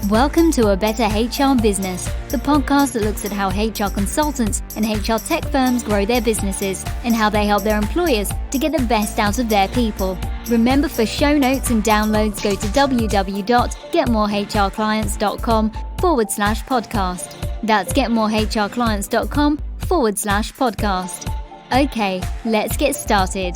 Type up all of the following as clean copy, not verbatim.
Welcome to A Better HR Business, the podcast that looks at how HR consultants and HR tech firms grow their businesses and how they help their employers to get the best out of their people. Remember, for show notes and downloads, go to www.getmorehrclients.com/podcast. That's getmorehrclients.com/podcast. Okay, let's get started.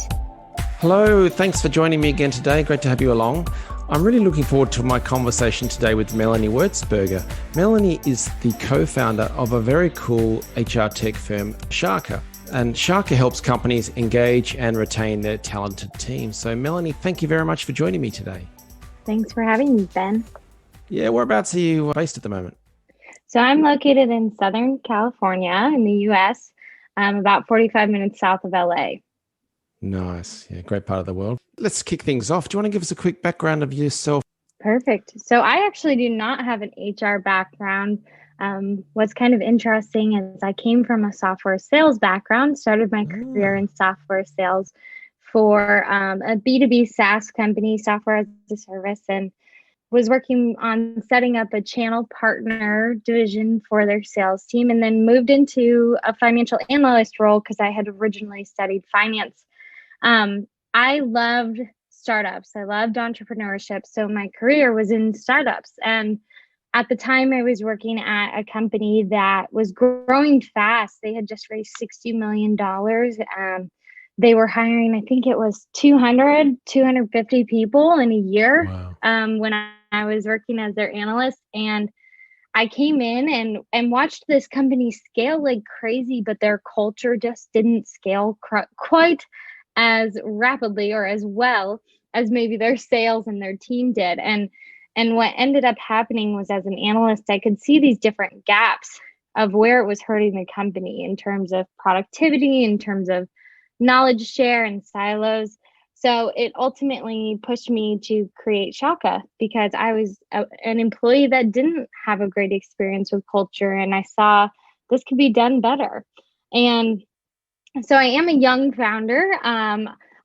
Hello, thanks for joining me again today. Great to have you along. I'm really looking forward to my conversation today with Melanie Wertzberger. Melanie is the co-founder of a very cool HR tech firm, Shaka. And Shaka helps companies engage and retain their talented teams. So Melanie, thank you very much for joining me today. Thanks for having me, Ben. Yeah, whereabouts are you based at the moment? So I'm located in Southern California in the US, about 45 minutes south of LA. Nice. Yeah, great part of the world. Let's kick things off. Do you want to give us a quick background of yourself? Perfect. So I actually do not have an HR background. What's kind of interesting is I came from a software sales background, started my career in software sales for a B2B SaaS company, software as a service, and was working on setting up a channel partner division for their sales team, and then moved into a financial analyst role because I had originally studied finance. I loved startups. I loved entrepreneurship. So my career was in startups. And at the time I was working at a company that was growing fast. They had just raised $60 million. They were hiring, I think it was 250 people in a year. Wow. When I was working as their analyst. And I came in and watched this company scale like crazy, but their culture just didn't scale quite as rapidly or as well as maybe their sales and their team did. And what ended up happening was, as an analyst, I could see these different gaps of where it was hurting the company in terms of productivity, in terms of knowledge share and silos. So it ultimately pushed me to create Shaka because I was an employee that didn't have a great experience with culture, and I saw this could be done better. And so I am a young founder.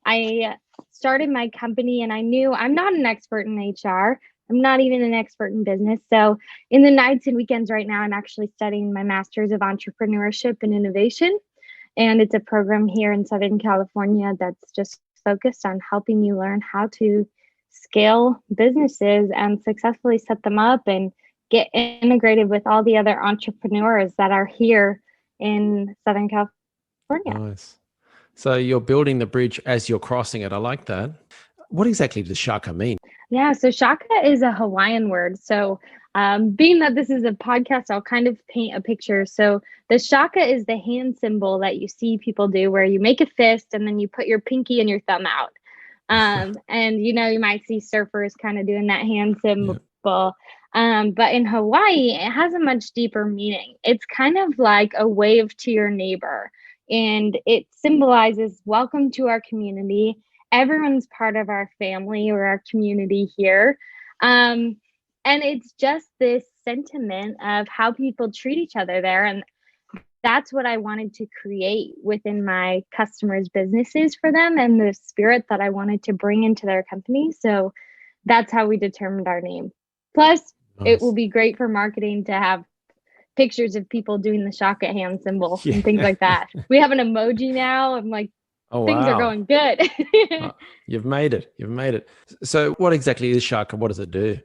I started my company and I knew I'm not an expert in HR. I'm not even an expert in business. So in the nights and weekends right now, I'm actually studying my master's of entrepreneurship and innovation. And it's a program here in Southern California that's just focused on helping you learn how to scale businesses and successfully set them up and get integrated with all the other entrepreneurs that are here in Southern California. Nice. So you're building the bridge as you're crossing it. I like that. What exactly does Shaka mean? Yeah, so Shaka is a Hawaiian word. So being that this is a podcast, I'll kind of paint a picture. So the Shaka is the hand symbol that you see people do where you make a fist and then you put your pinky and your thumb out. And, you might see surfers kind of doing that hand symbol. Yeah. But in Hawaii, it has a much deeper meaning. It's kind of like a wave to your neighbor. And it symbolizes welcome to our community. Everyone's part of our family or our community here. And it's just this sentiment of how people treat each other there. And that's what I wanted to create within my customers' businesses for them, and the spirit that I wanted to bring into their company. So that's how we determined our name. Plus, nice. It will be great for marketing to have pictures of people doing the Shaka hand symbol and things like that. We have an emoji now. I'm like, things are going good. You've made it. So what exactly is Shaka? What does it do?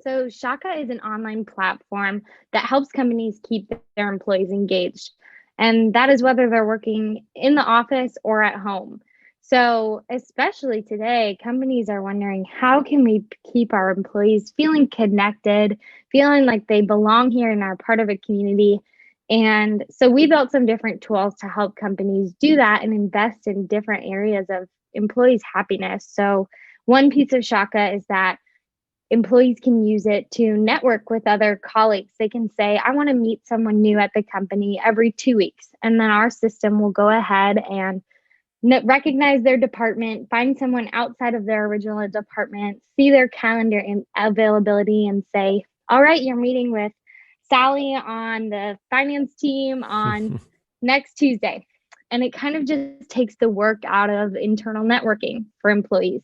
So Shaka is an online platform that helps companies keep their employees engaged. And that is whether they're working in the office or at home. So especially today, companies are wondering, how can we keep our employees feeling connected, feeling like they belong here and are part of a community? And so we built some different tools to help companies do that and invest in different areas of employees' happiness. So one piece of Shaka is that employees can use it to network with other colleagues. They can say, I want to meet someone new at the company every 2 weeks. And then our system will go ahead and recognize their department, find someone outside of their original department, see their calendar and availability, and say, all right, you're meeting with Sally on the finance team on next Tuesday. And it kind of just takes the work out of internal networking for employees.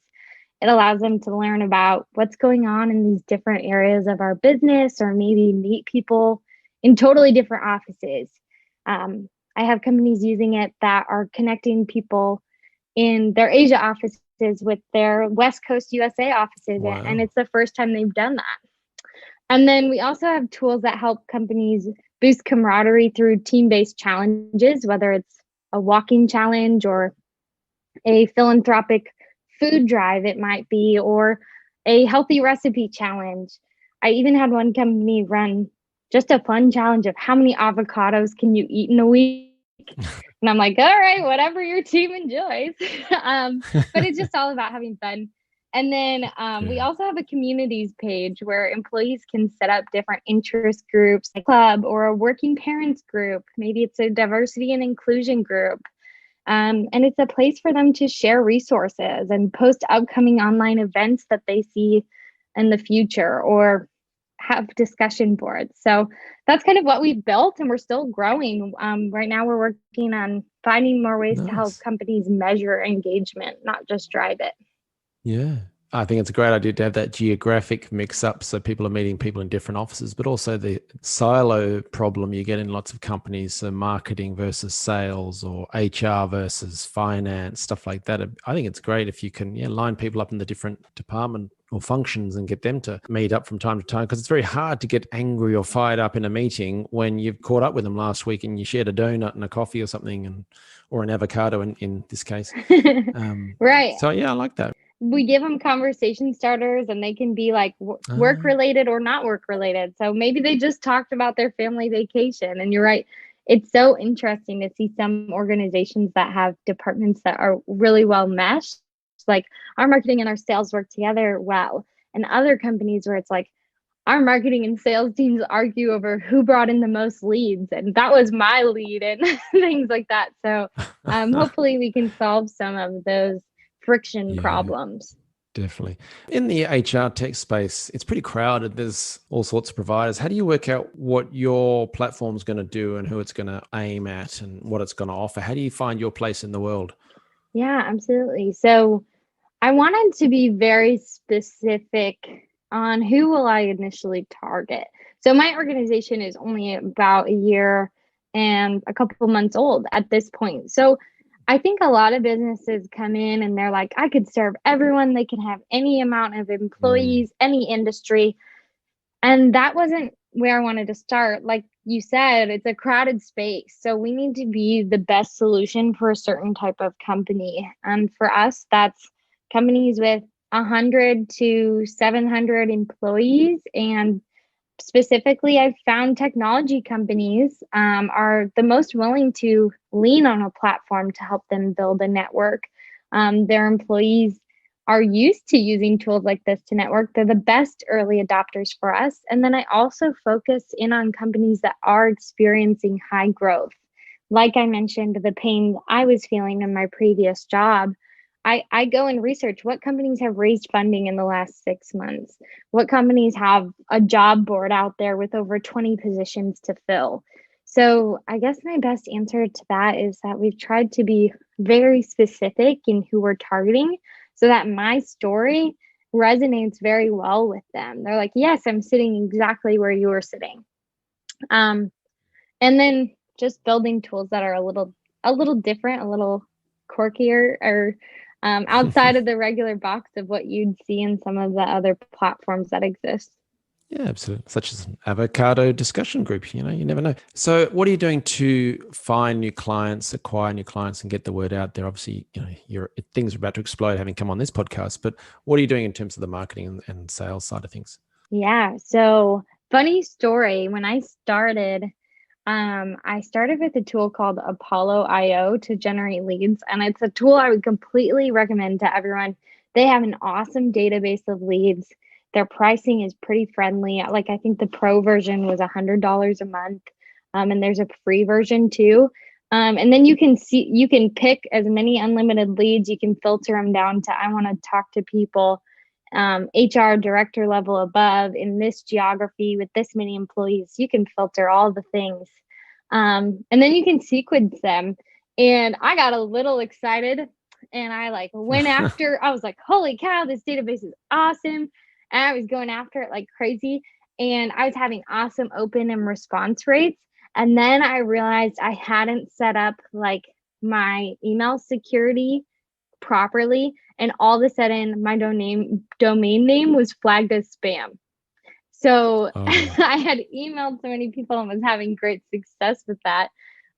It allows them to learn about what's going on in these different areas of our business, or maybe meet people in totally different offices. Um, I have companies using it that are connecting people in their Asia offices with their West Coast USA offices. And Wow. it's the first time they've done that. And then we also have tools that help companies boost camaraderie through team based challenges, whether it's a walking challenge or a philanthropic food drive, it might be, or a healthy recipe challenge. I even had one company run just a fun challenge of how many avocados can you eat in a week. And I'm like, all right, whatever your team enjoys. But it's just all about having fun. And then we Yeah. also have a communities page where employees can set up different interest groups, like a club or a working parents group. Maybe it's a diversity and inclusion group. And it's a place for them to share resources and post upcoming online events that they see in the future, or have discussion boards. So that's kind of what we've built, and we're still growing. Right now, we're working on finding more ways to help Nice. companies measure engagement, not just drive it. Yeah. I think it's a great idea to have that geographic mix up so people are meeting people in different offices, but also the silo problem you get in lots of companies, so marketing versus sales or HR versus finance, stuff like that. I think it's great if you can line people up in the different department or functions and get them to meet up from time to time, because it's very hard to get angry or fired up in a meeting when you've caught up with them last week and you shared a donut and a coffee or something, or an avocado in this case. Right. So yeah, I like that. We give them conversation starters, and they can be like work Ah, related or not work related. So maybe they just talked about their family vacation. And you're right. It's so interesting to see some organizations that have departments that are really well meshed. Like our marketing and our sales work together well. And other companies where it's like our marketing and sales teams argue over who brought in the most leads. And that was my lead, and things like that. So hopefully we can solve some of those friction yeah, problems. definitely. In the HR tech space, it's pretty crowded. There's all sorts of providers. How do you work out what your platform's going to do and who it's going to aim at and what it's going to offer? How do you find your place in the world? Yeah, absolutely. So I wanted to be very specific on who will I initially target. So my organization is only about a year and a couple months old at this point. So I think a lot of businesses come in and they're like, I could serve everyone. They can have any amount of Mm, employees, any industry. And that wasn't where I wanted to start. Like you said, it's a crowded space. So we need to be the best solution for a certain type of company. And for us, that's companies with 100 to 700 employees. And specifically, I've found technology companies are the most willing to lean on a platform to help them build a network. Their employees are used to using tools like this to network. They're the best early adopters for us. And then I also focus in on companies that are experiencing high growth. Like I mentioned, the pain I was feeling in my previous job. I go and research what companies have raised funding in the last 6 months, what companies have a job board out there with over 20 positions to fill. So I guess my best answer to that is that we've tried to be very specific in who we're targeting so that my story resonates very well with them. They're like, yes, I'm sitting exactly where you were sitting. Um, and then just building tools that are a little different, a little quirkier, or outside of the regular box of what you'd see in some of the other platforms that exist. yeah, absolutely. Such as an avocado discussion group, you never know. So what are you doing to find new clients, acquire new clients and get the word out there? Obviously, things are about to explode having come on this podcast, but what are you doing in terms of the marketing and sales side of things? Yeah. So funny story. When I started with a tool called Apollo IO to generate leads, and it's a tool I would completely recommend to everyone. They have an awesome database of leads. Their pricing is pretty friendly. Like I think the pro version was $100 a month, and there's a free version too. And then you can pick as many unlimited leads. You can filter them down to I want to talk to people HR director level above in this geography with this many employees. You can filter all the things. And then you can sequence them. And I got a little excited and I like went after, I was like, holy cow, this database is awesome. And I was going after it like crazy. And I was having awesome open and response rates. And then I realized I hadn't set up like my email security properly. And all of a sudden my domain name was flagged as spam. So Oh, I had emailed so many people and was having great success with that.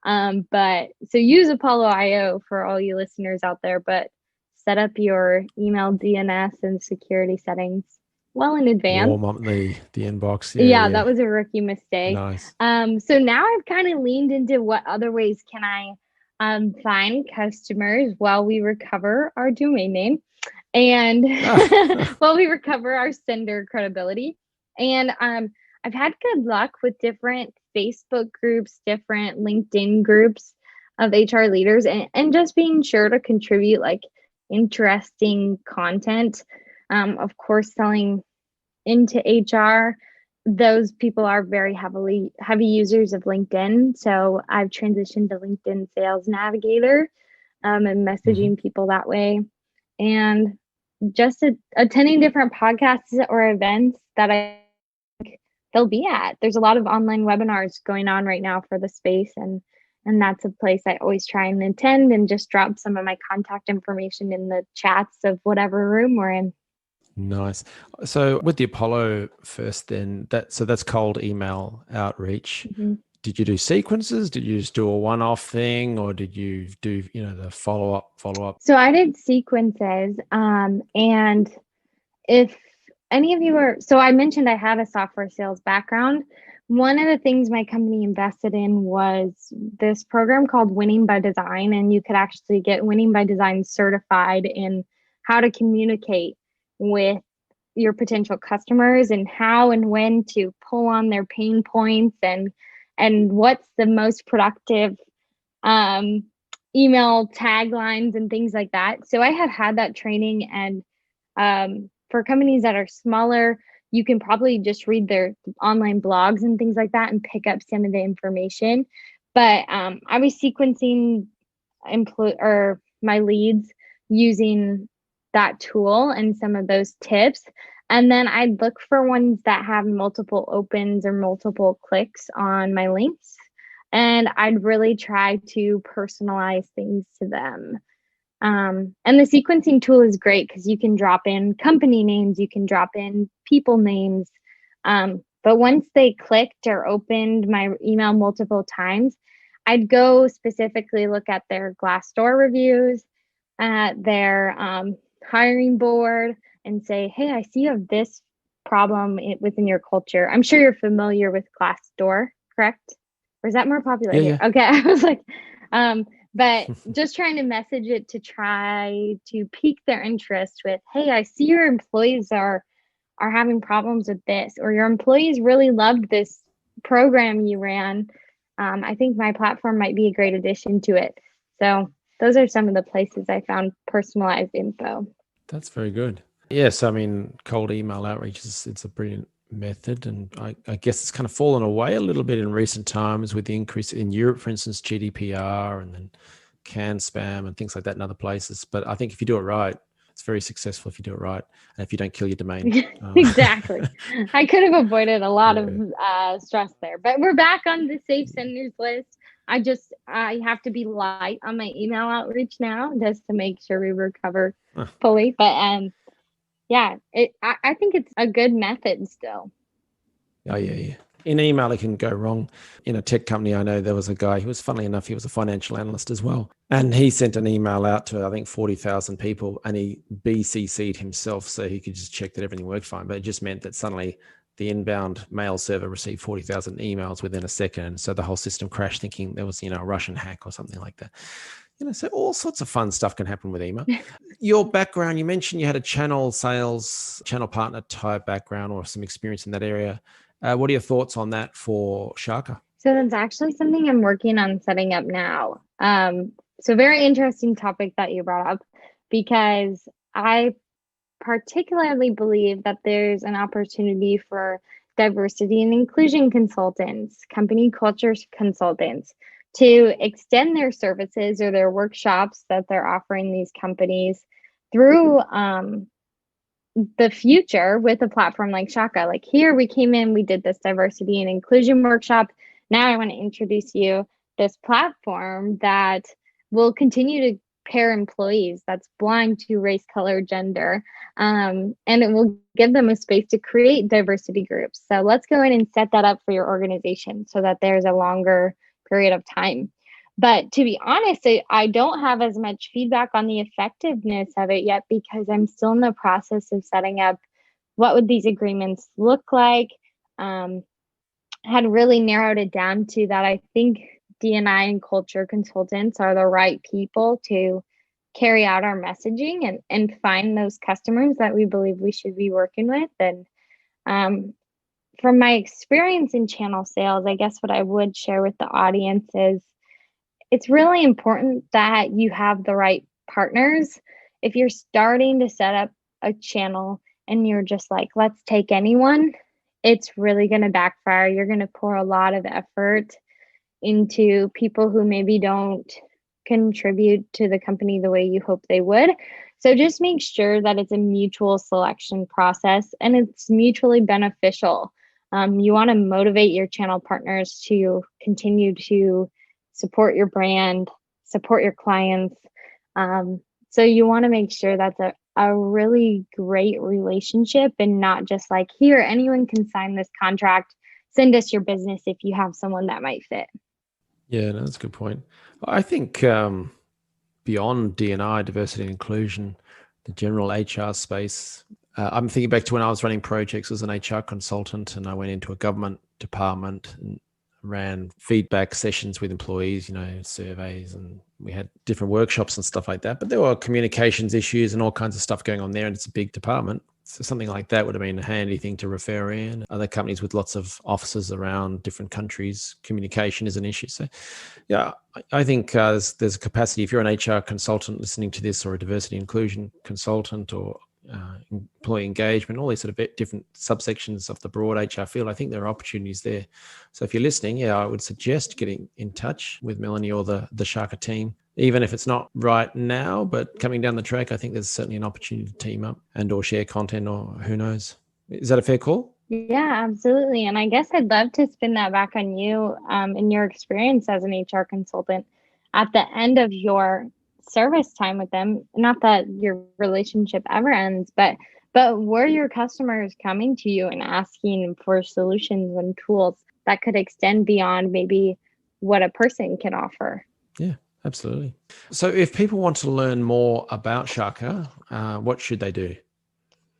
But so use Apollo IO for all you listeners out there, but set up your email DNS and security settings well in advance. warm up the inbox. Yeah, Yeah, yeah. that was a rookie mistake. Nice. So now I've kind of leaned into what other ways can I find customers while we recover our domain name and while we recover our sender credibility. And I've had good luck with different Facebook groups, different LinkedIn groups of HR leaders, and just being sure to contribute like interesting content. Of course, selling into HR, those people are very heavy users of LinkedIn. So I've transitioned to LinkedIn Sales Navigator and Hmm. messaging people that way. And just attending different podcasts or events that I think they'll be at. There's a lot of online webinars going on right now for the space, and that's a place I always try and attend and just drop some of my contact information in the chats of whatever room we're in. Nice. So with the Apollo first, then that's cold email outreach. Mhm. Did you do sequences? Did you just do a one-off thing, or did you do, the follow up? So I did sequences, and if any of you are, so I mentioned I have a software sales background. One of the things my company invested in was this program called Winning by Design, and you could actually get Winning by Design certified in how to communicate with your potential customers and how and when to pull on their pain points and what's the most productive um, email taglines and things like that. So I have had that training, and for companies that are smaller, you can probably just read their online blogs and things like that and pick up some of the information. But I was sequencing or my leads using that tool and some of those tips. And then I'd look for ones that have multiple opens or multiple clicks on my links. And I'd really try to personalize things to them. And the sequencing tool is great because you can drop in company names, you can drop in people names. But once they clicked or opened my email multiple times, I'd go specifically look at their Glassdoor reviews, at their hiring board, and say, hey, I see you have this problem within your culture. I'm sure you're familiar with Glassdoor, correct? Or is that more popular Yeah, here? yeah. Okay, I was like, but just trying to message it to try to pique their interest with, hey, I see your employees are having problems with this, or your employees really loved this program you ran. I think my platform might be a great addition to it. So those are some of the places I found personalized info. That's very good. Yes, I mean, cold email outreach it's a brilliant method, and I guess it's kind of fallen away a little bit in recent times with the increase in Europe, for instance, GDPR, and then can spam and things like that in other places. But I think if you do it right, it's very successful if you do it right, and if you don't kill your domain. Exactly. I could have avoided a lot Yeah. of stress there, but we're back on the safe senders list. I have to be light on my email outreach now just to make sure we recover Huh. fully. But yeah, I think it's a good method still. Oh, yeah, yeah. In email, it can go wrong. In a tech company, I know there was a guy who was, funnily enough, he was a financial analyst as well. And he sent an email out to, I think, 40,000 people, and he BCC'd himself so he could just check that everything worked fine. But it just meant that suddenly the inbound mail server received 40,000 emails within a second. So the whole system crashed, thinking there was, a Russian hack or something like that. So all sorts of fun stuff can happen with email. Your background, you mentioned you had a channel sales, channel partner type background or some experience in that area. What are your thoughts on that for Shaka? So that's actually something I'm working on setting up now. So very interesting topic that you brought up, because I particularly believe that there's an opportunity for diversity and inclusion consultants, company culture consultants to extend their services or their workshops that they're offering these companies through the future with a platform like Shaka. Like here we came in, we did this diversity and inclusion workshop. Now I want to introduce you this platform that will continue to pair employees that's blind to race, color, gender, and it will give them a space to create diversity groups. So let's go in and set that up for your organization so that there's a longer period of time. But to be honest, I don't have as much feedback on the effectiveness of it yet because I'm still in the process of setting up what would these agreements look like. Had really narrowed it down to that I think D&I and culture consultants are the right people to carry out our messaging and find those customers that we believe we should be working with. And from my experience in channel sales, I guess what I would share with the audience is it's really important that you have the right partners. If you're starting to set up a channel and you're just like, let's take anyone, it's really going to backfire. You're going to pour a lot of effort into people who maybe don't contribute to the company the way you hope they would. So just make sure that it's a mutual selection process and it's mutually beneficial. You want to motivate your channel partners to continue to support your brand, support your clients. So you want to make sure that's a really great relationship and not just like, here, anyone can sign this contract, send us your business if you have someone that might fit. Yeah, no, that's a good point. I think beyond D&I, diversity and inclusion, the general HR space, I'm thinking back to when I was running projects as an HR consultant and I went into a government department and ran feedback sessions with employees, surveys, and we had different workshops and stuff like that. But there were communications issues and all kinds of stuff going on there, and it's a big department. So something like that would have been a handy thing to refer in. Other companies with lots of offices around different countries, communication is an issue. So yeah, I think there's a capacity. If you're an HR consultant listening to this, or a diversity inclusion consultant, or employee engagement, all these sort of different subsections of the broad HR field, I think there are opportunities there. So if you're listening, I would suggest getting in touch with Melanie or the Shaka team, even if it's not right now, but coming down the track, I think there's certainly an opportunity to team up and or share content, or who knows. Is that a fair call? Yeah, absolutely. And I guess I'd love to spin that back on you in your experience as an HR consultant at the end of your service time with them. Not that your relationship ever ends, but were your customers coming to you and asking for solutions and tools that could extend beyond maybe what a person can offer? Yeah, absolutely. So if people want to learn more about Shaka, what should they do?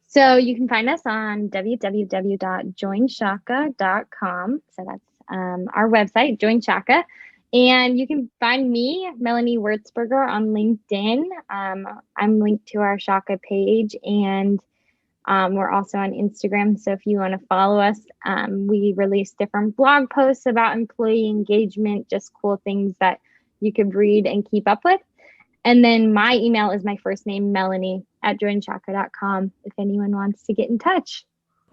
So you can find us on www.joinshaka.com. So that's our website, Join Shaka. And you can find me, Melanie Wertzberger, on LinkedIn. I'm linked to our Shaka page, and we're also on Instagram. So if you want to follow us, we release different blog posts about employee engagement, just cool things that you could read and keep up with. And then my email is my first name, Melanie@joinshaka.com, if anyone wants to get in touch.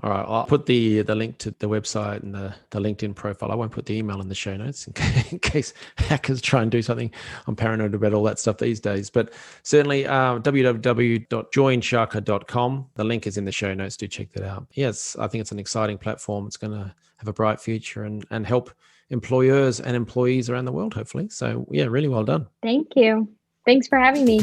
All right, I'll put the link to the website and the LinkedIn profile. I won't put the email in the show notes in case hackers try and do something. I'm paranoid about all that stuff these days. But certainly www.joinshaka.com. The link is in the show notes. Do check that out. Yes, I think it's an exciting platform. It's going to have a bright future and help employers and employees around the world, hopefully. So yeah, really well done. Thank you. Thanks for having me.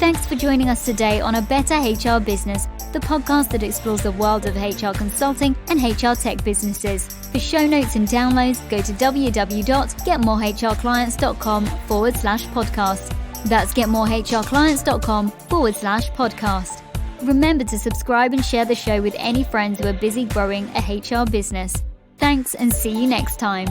Thanks for joining us today on A Better HR Business, the podcast that explores the world of HR consulting and HR tech businesses. For show notes and downloads, go to www.getmorehrclients.com/podcast. That's getmorehrclients.com/podcast. Remember to subscribe and share the show with any friends who are busy growing a HR business. Thanks, and see you next time.